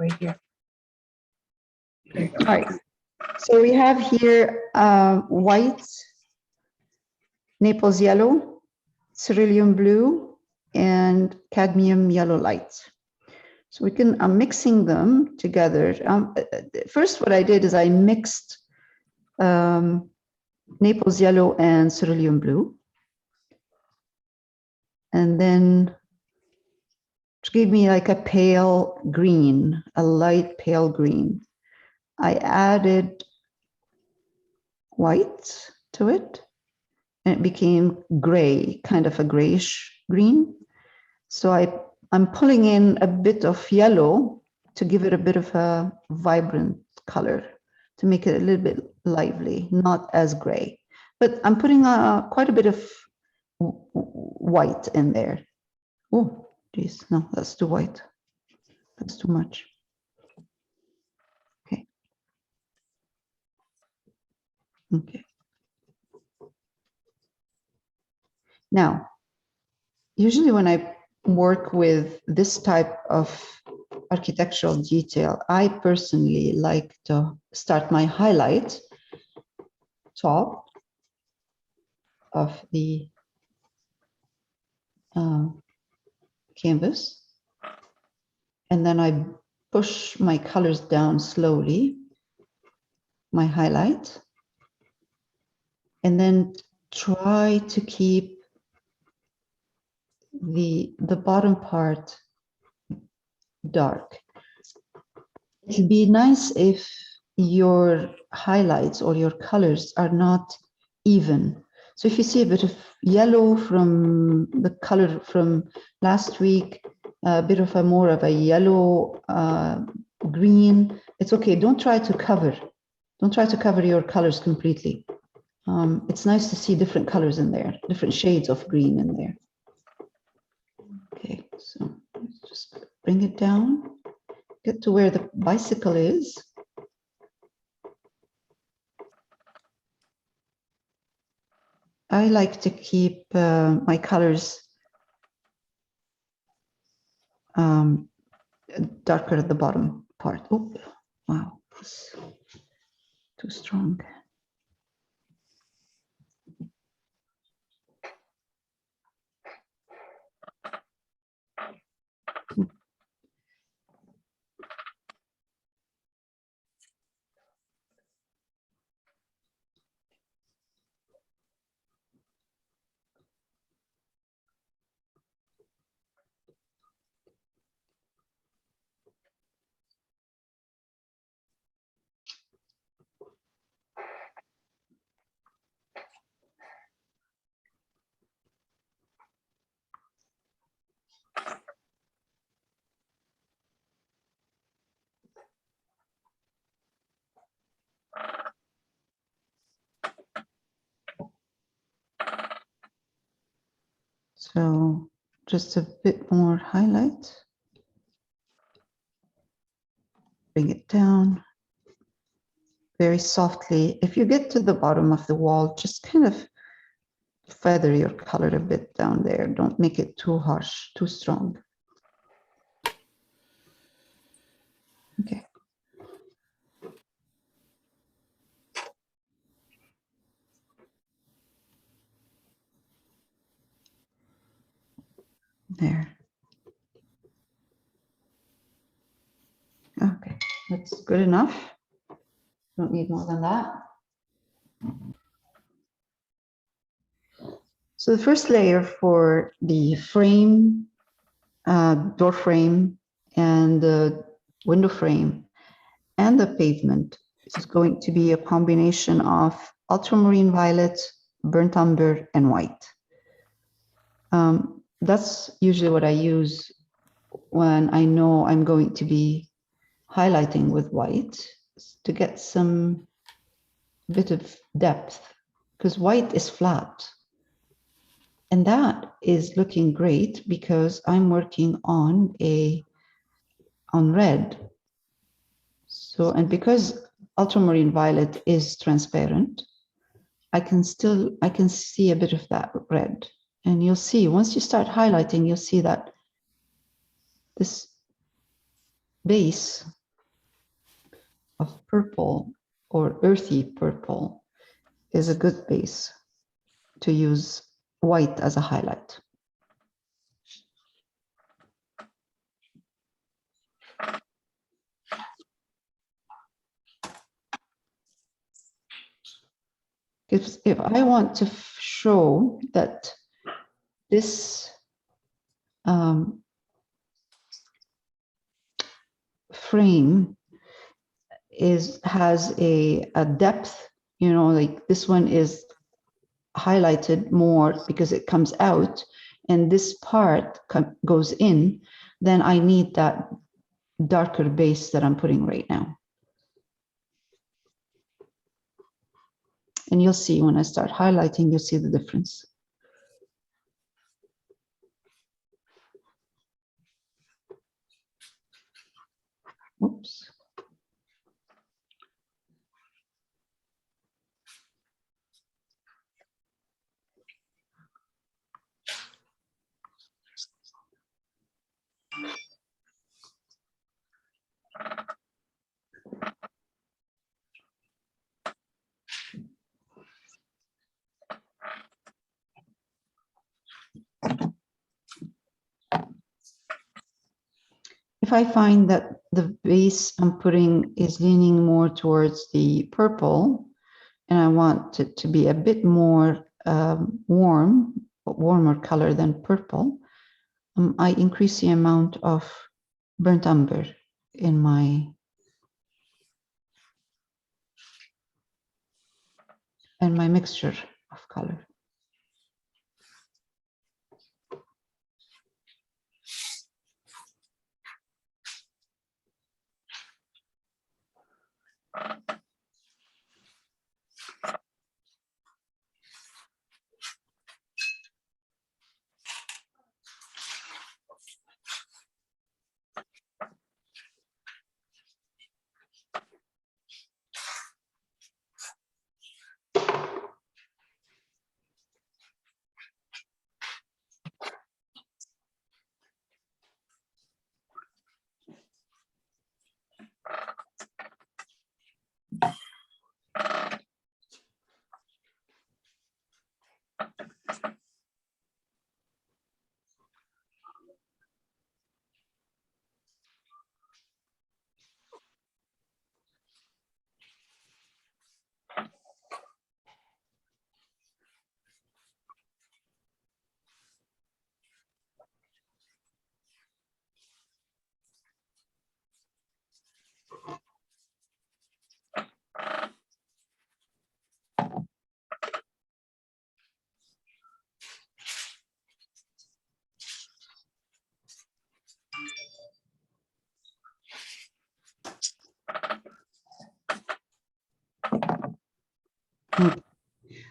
right here. All right. So we have here white, Naples yellow, cerulean blue, and cadmium yellow light. So we can, I'm mixing them together. First, what I did is I mixed Naples yellow and cerulean blue. And then it gave me like a pale green, a light pale green. I added white to it, and it became gray, kind of a grayish green. So I'm pulling in a bit of yellow to give it a bit of a vibrant color, to make it a little bit lively, not as gray. But I'm putting quite a bit of white in there. Oh, geez, no, that's too white. That's too much. Okay. Okay. Now, usually when I work with this type of architectural detail, I personally like to start my highlight top of the canvas, and then I push my colors down slowly, my highlight, and then try to keep the bottom part dark. It'd be nice if your highlights or your colors are not even. So if you see a bit of yellow from the color from last week, a bit of a more of a yellow green, it's okay. Don't try to cover. Don't try to cover your colors completely. It's nice to see different colors in there, different shades of green in there. Okay, so let's just bring it down, get to where the bicycle is. I like to keep my colors darker at the bottom part. Oh, wow, that's too strong. So just a bit more highlight. Bring it down very softly. If you get to the bottom of the wall, just kind of feather your color a bit down there. Don't make it too harsh, too strong. Okay. There. Okay, that's good enough. Don't need more than that. So the first layer for the frame, door frame, and the window frame, and the pavement is going to be a combination of ultramarine violet, burnt umber, and white. That's usually what I use when I know I'm going to be highlighting with white, to get some bit of depth, because white is flat. And that is looking great because I'm working on red. So, and because ultramarine violet is transparent, I can see a bit of that red. And you'll see, once you start highlighting, you'll see that this base of purple or earthy purple is a good base to use white as a highlight. If I want to show that this frame has a depth, you know, like this one is highlighted more because it comes out and this part goes in, then I need that darker base that I'm putting right now. And you'll see when I start highlighting, you'll see the difference. Oops. If I find that the base I'm putting is leaning more towards the purple, and I want it to be a bit more warmer color than purple, I increase the amount of burnt umber in my mixture of color.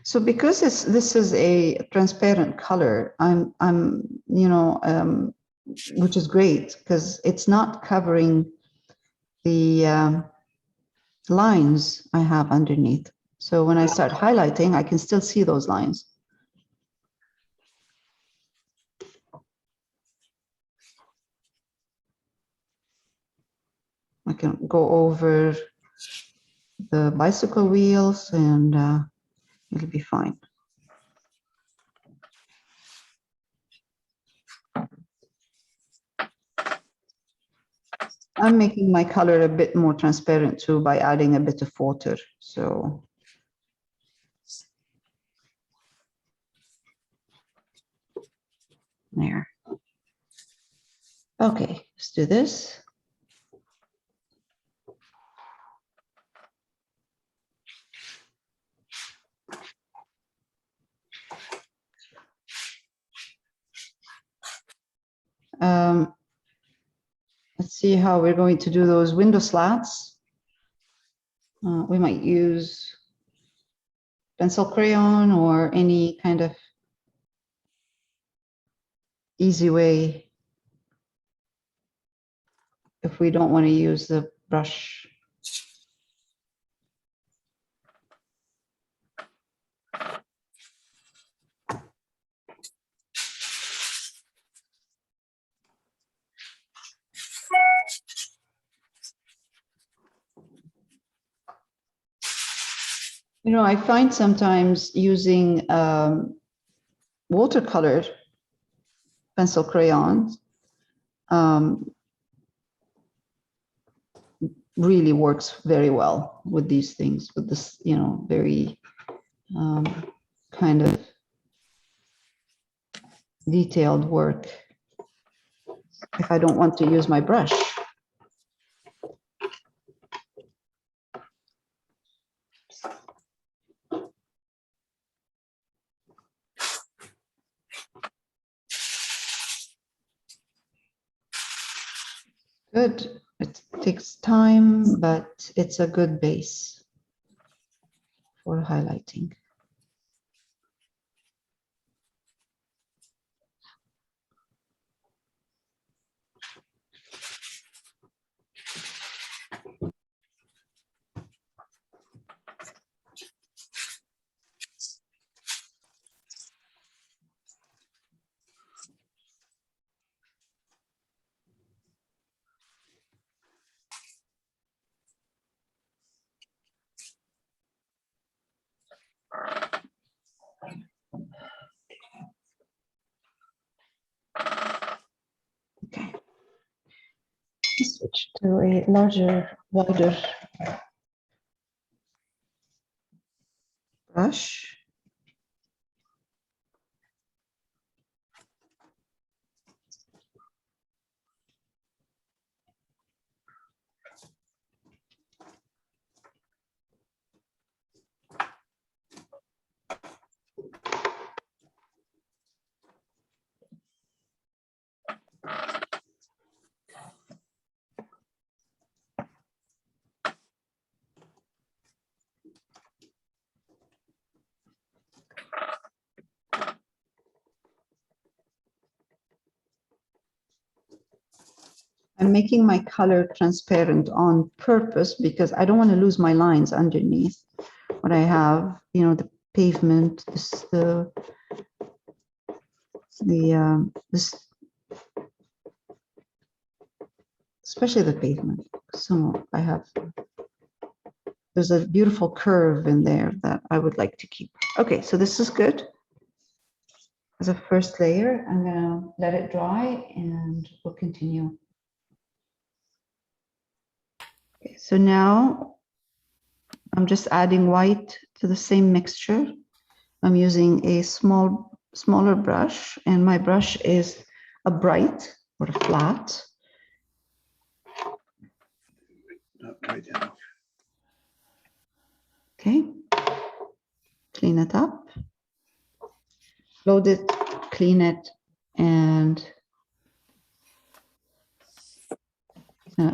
So because this is a transparent color, I'm you know, which is great because it's not covering the lines I have underneath. So when I start highlighting, I can still see those lines. I can go over the bicycle wheels and it'll be fine. I'm making my color a bit more transparent too by adding a bit of water. So there. Okay, let's do this. Let's see how we're going to do those window slats. We might use pencil crayon or any kind of easy way if we don't want to use the brush. You know, I find sometimes using watercolor pencil crayons really works very well with these things, with this, you know, very kind of detailed work. If I don't want to use my brush. Good. It takes time, but it's a good base for highlighting. Okay. Switch to a larger, wider brush. I'm making my color transparent on purpose because I don't want to lose my lines underneath what I have, you know, the pavement, this, this, especially the pavement. So I have, there's a beautiful curve in there that I would like to keep. Okay, so this is good. As a first layer, I'm gonna let it dry and we'll continue. Okay, so now I'm just adding white to the same mixture. I'm using a smaller brush, and my brush is a bright or a flat. Not bright enough. Okay, clean it up, load it, clean it, and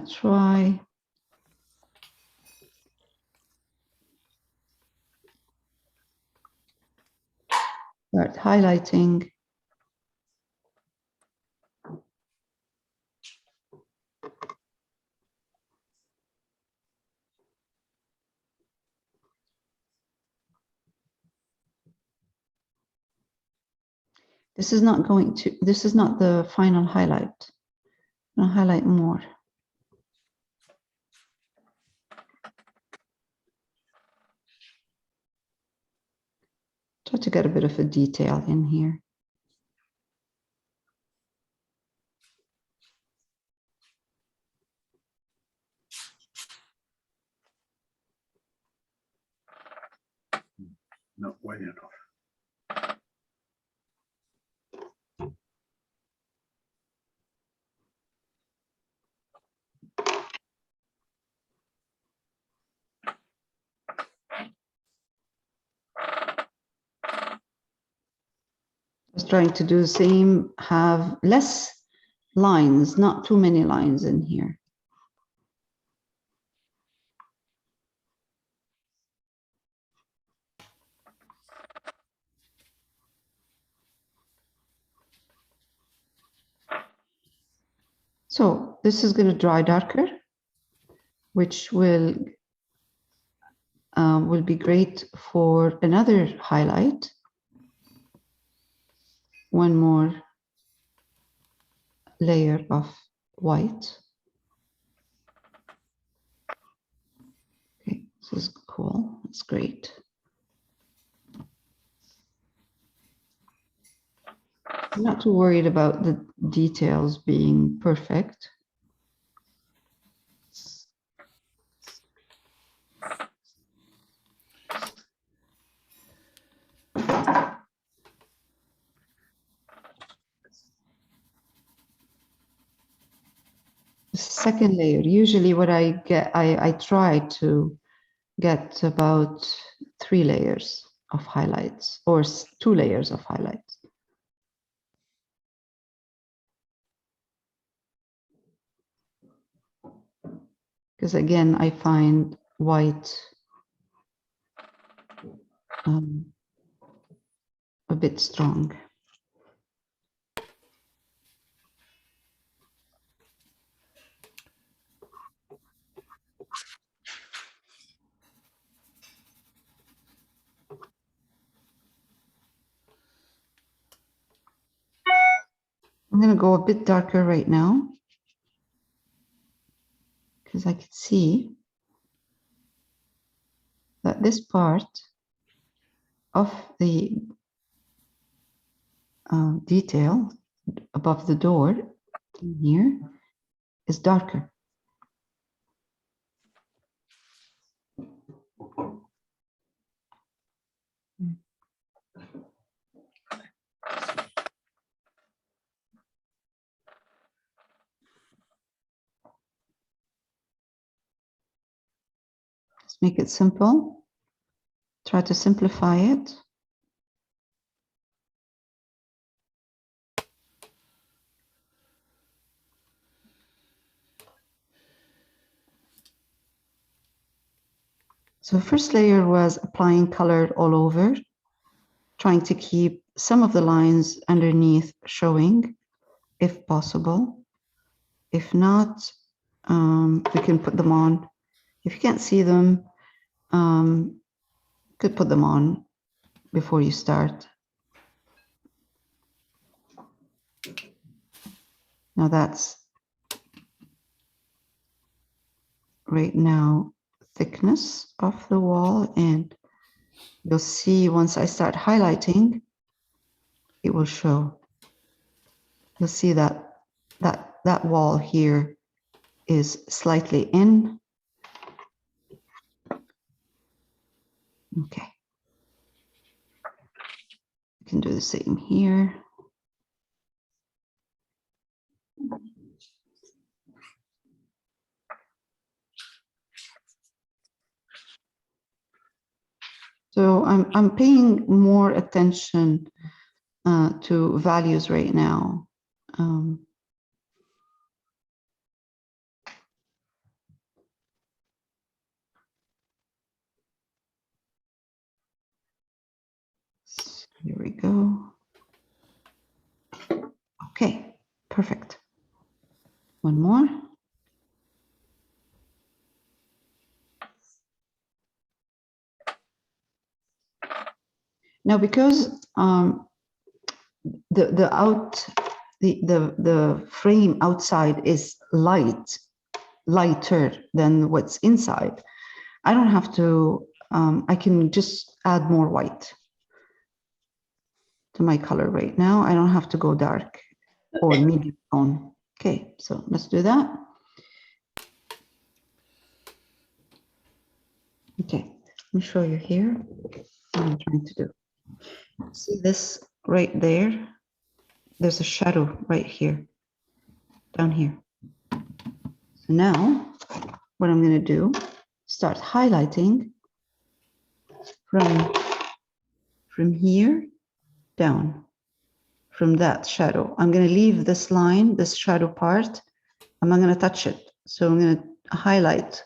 try. Start highlighting. This is not going to, this is not the final highlight. I'll highlight more. Try to get a bit of a detail in here. Not white enough. I was trying to do the same, have less lines, not too many lines in here. So this is going to dry darker, which will be great for another highlight. One more layer of white. Okay, this is cool. That's great. I'm not too worried about the details being perfect. The second layer, usually what I get, I try to get about 3 layers of highlights or 2 layers of highlights. Because again, I find white a bit strong. I'm going to go a bit darker right now because I can see that this part of the detail above the door here is darker. Let's make it simple. Try to simplify it. So the first layer was applying color all over, trying to keep some of the lines underneath showing, if possible. If not, we can put them on. If you can't see them, could put them on before you start. Now that's right now thickness of the wall, and you'll see once I start highlighting, it will show. You'll see that that wall here is slightly in. Okay. You can do the same here. So I'm paying more attention to values right now. Here we go. Okay, perfect. One more. Now, because the frame outside is lighter than what's inside, I don't have to. I can just add more white to my color right now. I don't have to go dark or medium tone. Okay, so let's do that. Okay, let me show you here what I'm trying to do. See this right there? There's a shadow right here, down here. So now what I'm going to do, start highlighting from here down, from that shadow. I'm going to leave this line, this shadow part. I'm not going to touch it. So I'm going to highlight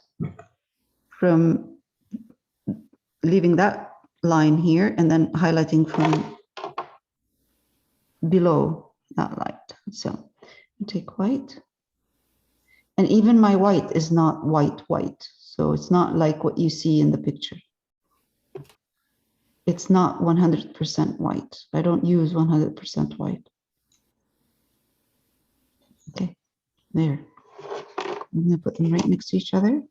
from leaving that line here and then highlighting from below that light. So take white. And even my white is not white. So it's not like what you see in the picture. It's not 100% white. I don't use 100% white. Okay, there. I'm going to put them right next to each other.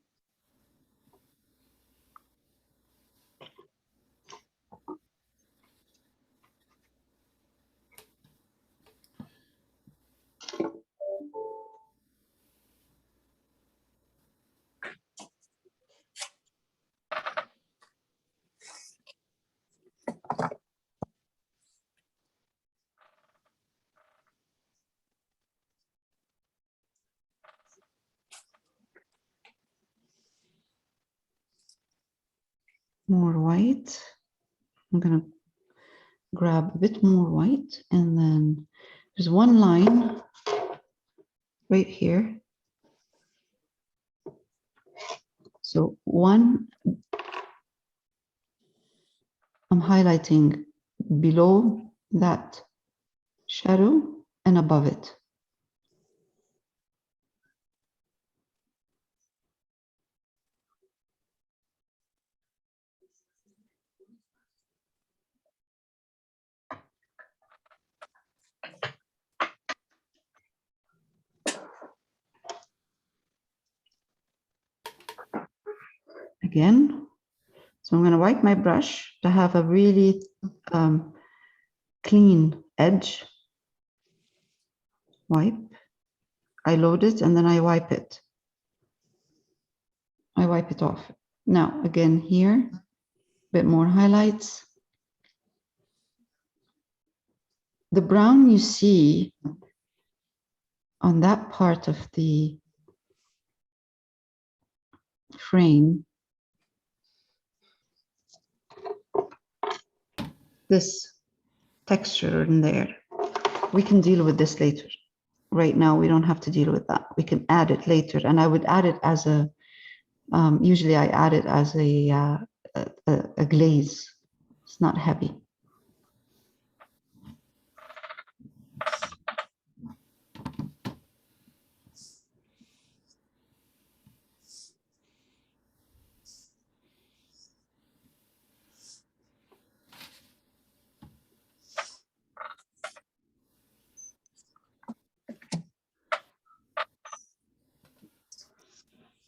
more white. I'm gonna grab a bit more white, and then there's one line right here. So one, I'm highlighting below that shadow and above it. Again, so I'm going to wipe my brush to have a really clean edge. Wipe. I load it and then I wipe it. I wipe it off. Now, again here, a bit more highlights. The brown you see on that part of the frame, this texture in there, we can deal with this later. Right now, we don't have to deal with that. We can add it later, and I would add it as a, usually I add it as a glaze. It's not heavy.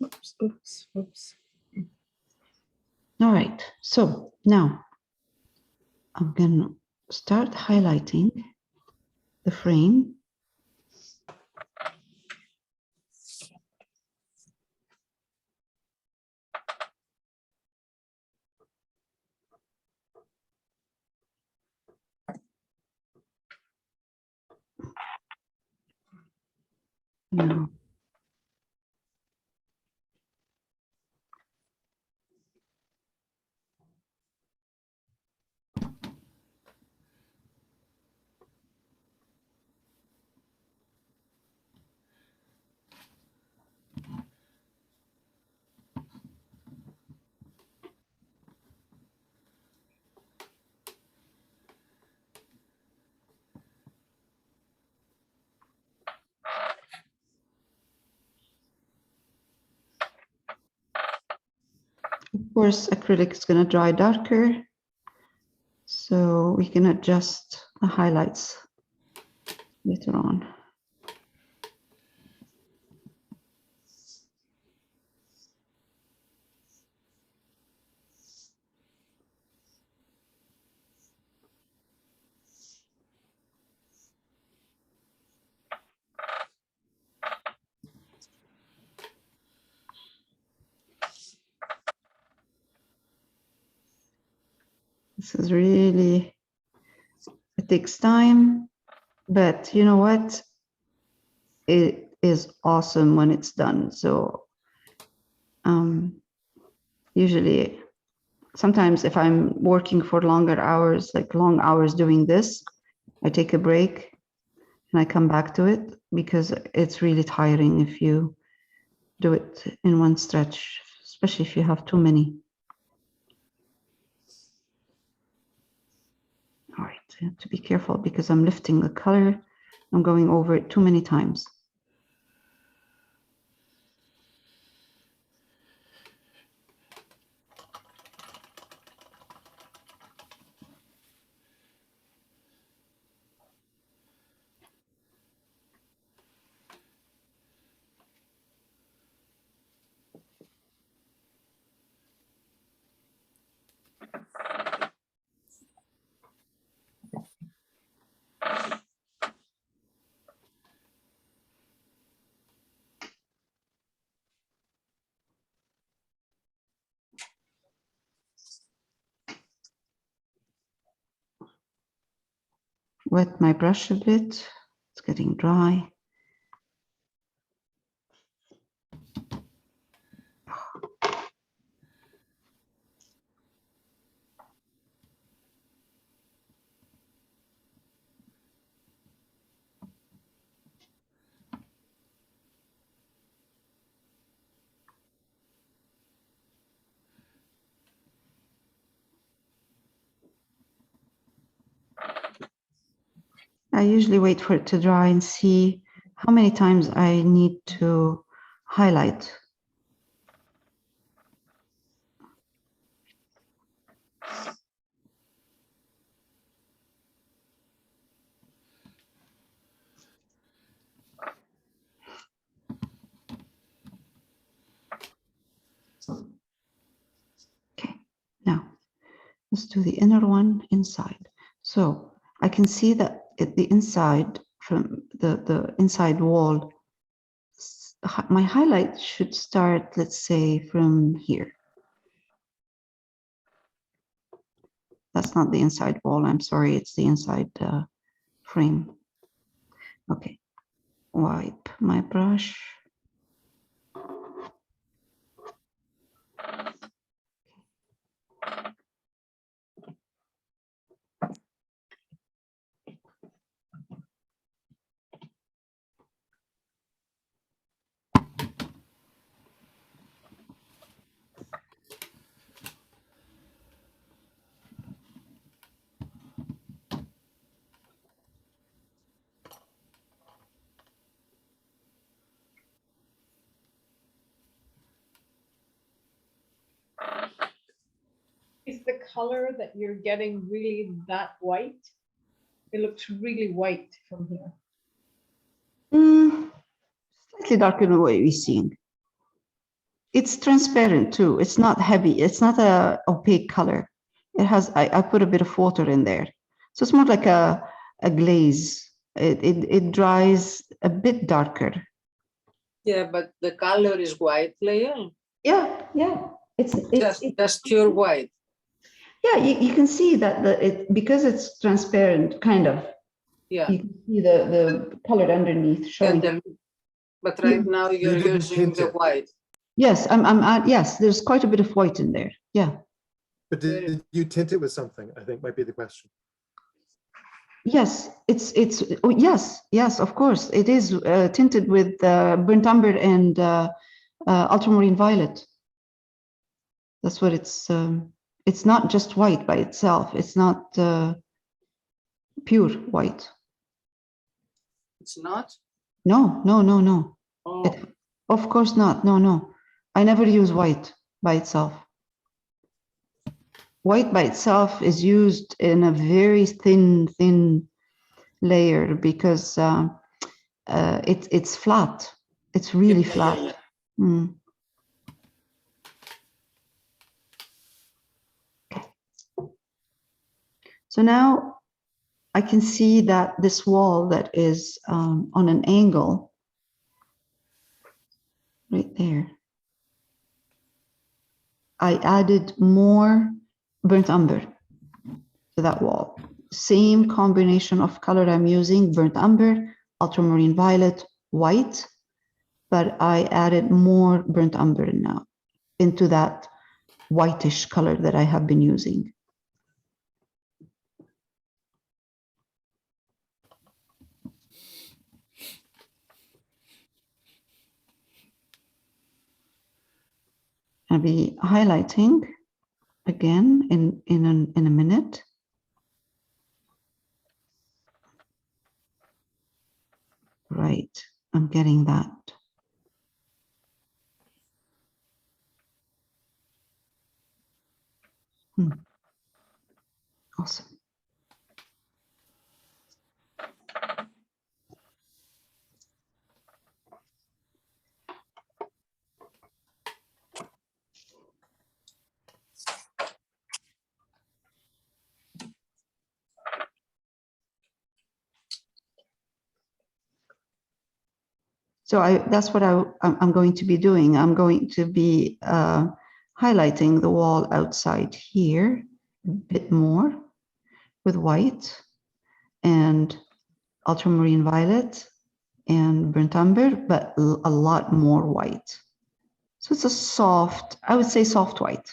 Oops, oops, oops. All right, so now I'm gonna start highlighting the frame. Now, of course, acrylic is going to dry darker, so we can adjust the highlights later on. This is really, it takes time, but you know what? It is awesome when it's done. So usually, sometimes if I'm working for longer hours, like long hours doing this, I take a break and I come back to it because it's really tiring if you do it in one stretch, especially if you have too many. All right, I have to be careful because I'm lifting the color. I'm going over it too many times. Wet my brush a bit. It's getting dry. I usually wait for it to dry and see how many times I need to highlight. Okay, now let's do the inner one inside. So I can see that the inside from the inside wall, my highlight should start, let's say, from here. That's not the inside wall, I'm sorry, it's the inside frame. Okay, wipe my brush. Is the color that you're getting really that white? It looks really white from here. Slightly darker than what we're seeing. It's transparent too. It's not heavy. It's not a opaque color. It has, I put a bit of water in there. So it's more like a glaze. It dries a bit darker. Yeah, but the color is white layer. Yeah, yeah. It's Just pure white. yeah, you can see that because it's transparent, kind of. Yeah. You can see the color underneath showing. But right now you're didn't using tint the it. white. Yes, yes, there's quite a bit of white in there. Yeah. But did you tint it with something? I think might be the question. Yes, oh, yes, of course. It is tinted with burnt umber and ultramarine violet. That's what it's not just white by itself. It's not pure white. It's not? No, no, no, no. Oh, Of course not. No, no. I never use white by itself. White by itself is used in a very thin layer because it's flat. It's really yeah, flat. yeah, yeah. Mm. So now I can see that this wall that is on an angle right there, I added more burnt umber to that wall. Same combination of color I'm using, burnt umber, ultramarine violet, white, but I added more burnt umber now into that whitish color that I have been using. I'll be highlighting again in a minute. Right, I'm getting that. Awesome. So that's what I'm going to be doing. I'm going to be highlighting the wall outside here a bit more with white and ultramarine violet and burnt umber, but a lot more white. So it's a soft, I would say soft white.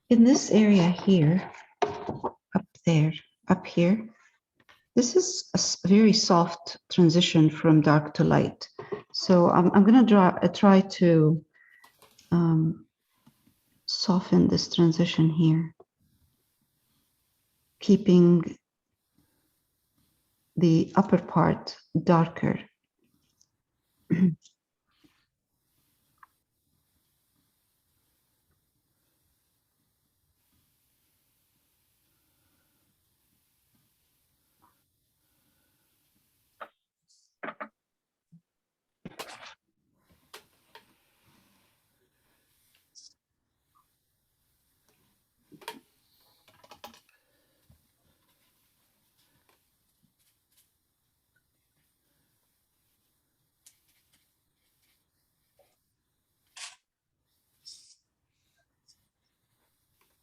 in this area here, up there, up here, this is a very soft transition from dark to light. So I'm going to try to soften this transition here, keeping the upper part darker.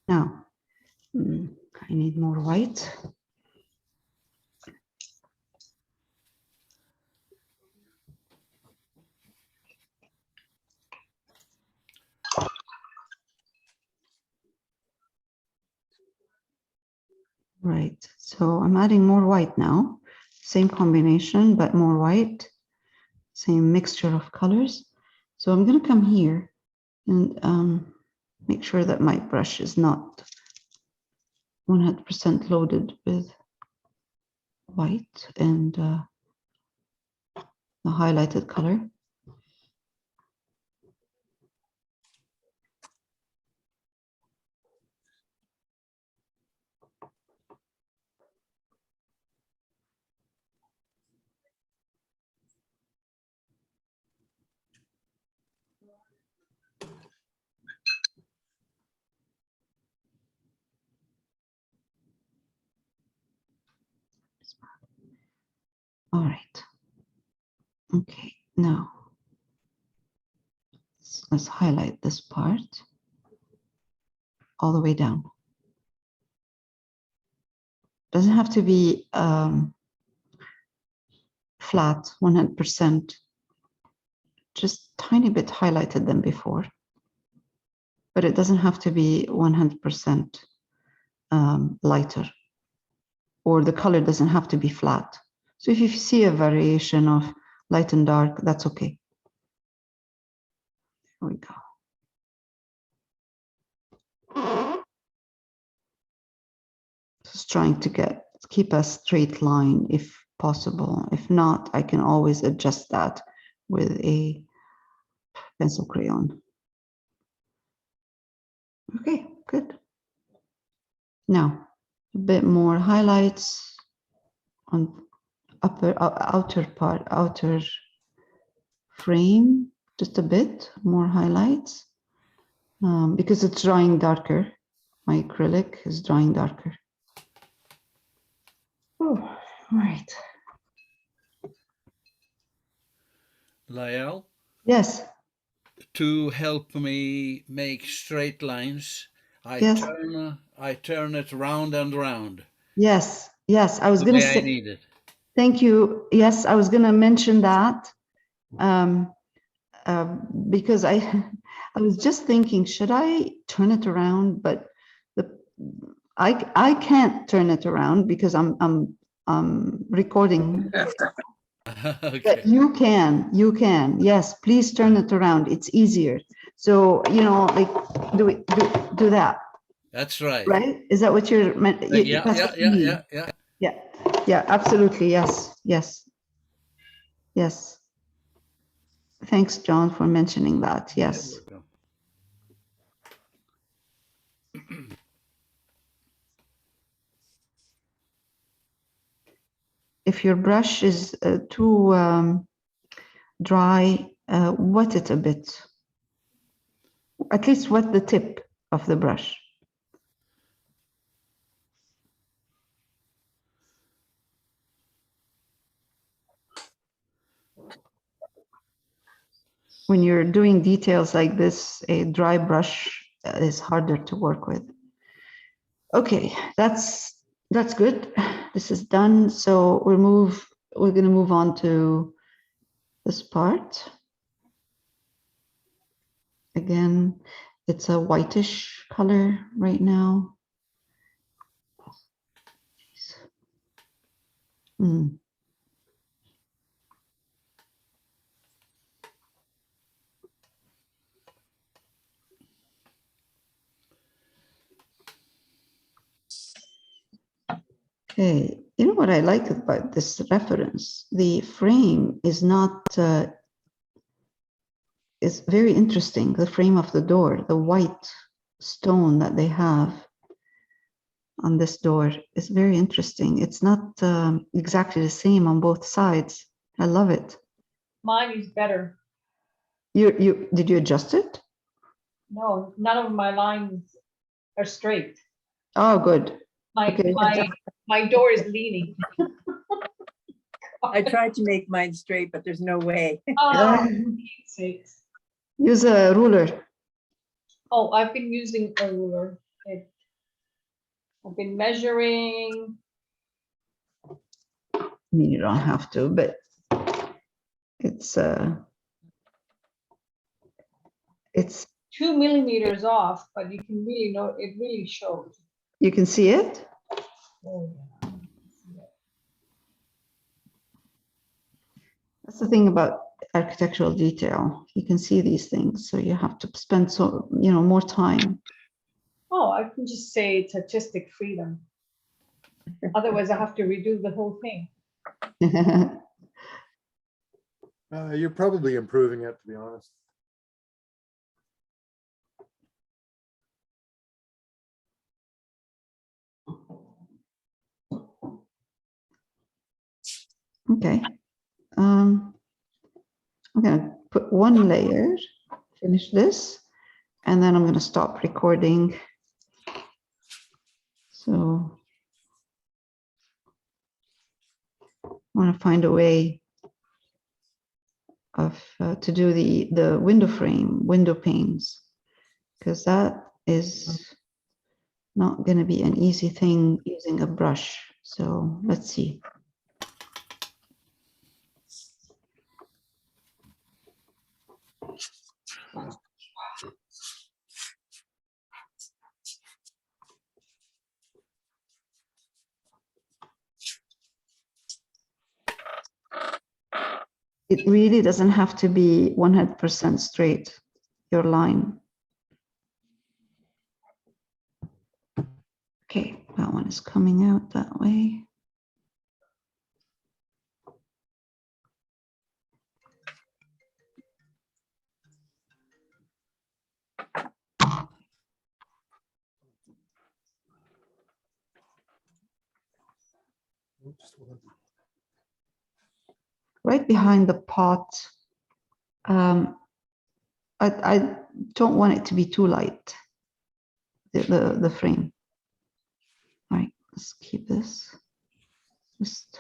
Now, I need more white. Right, so I'm adding more white now. Same combination, but more white. Same mixture of colors. So I'm going to come here and make sure that my brush is not 100% loaded with white and the highlighted color. All right. Okay, now let's highlight this part all the way down. Doesn't have to be flat 100%. Just tiny bit highlighted than before, but it doesn't have to be 100% lighter, or the color doesn't have to be flat. So if you see a variation of light and dark, that's okay. There we go. Just trying to keep a straight line if possible. If not, I can always adjust that with a pencil crayon. Okay, good. Now, a bit more highlights on outer frame, just a bit more highlights because it's drying darker. My acrylic is drying darker. Oh, all right. Lael, Yes. to help me make straight lines, I Yes. turn it round and round. Yes. Yes. I was The going to way say. I need it. Thank you. Yes, I was going to mention that because I was just thinking, should I turn it around? But I can't turn it around because I'm recording. Okay. But you can. Yes, please turn it around. It's easier. So like do that. That's right. Right? Is that what you're meant? Yeah, absolutely. Yes. Thanks, John, for mentioning that. Yes. If your brush is too dry, wet it a bit. At least wet the tip of the brush. When you're doing details like this, a dry brush is harder to work with. Okay, that's good. This is done. So we're going to move on to this part. Again, it's a whitish color right now. Mm. Okay, you know what I like about this reference? The frame is not, is very interesting. The frame of the door, the white stone that they have on this door is very interesting. It's not exactly the same on both sides. I love it. Mine is better. Did you adjust it? No, none of my lines are straight. Oh, good. My, Okay. my door is leaning. I tried to make mine straight, but there's no way. Oh, for Pete's sakes. Use a ruler. Oh, I've been using a ruler. I've been measuring. I mean, you don't have to, but it's 2 millimeters off, but you can really know, it really shows. you can see it. Oh, yeah. That's the thing about architectural detail. You can see these things, so you have to spend more time. Oh, I can just say it's artistic freedom. Otherwise, I have to redo the whole thing. You're probably improving it, to be honest. Okay. I'm gonna put one layer, finish this, and then I'm gonna stop recording. So I want to find a way of to do the window frame, window panes, because that is not going to be an easy thing using a brush. So let's see. It really doesn't have to be 100% straight, your line. Okay, that one is coming out that way. Right behind the pot, I don't want it to be too light, the frame. All right, let's keep this. Just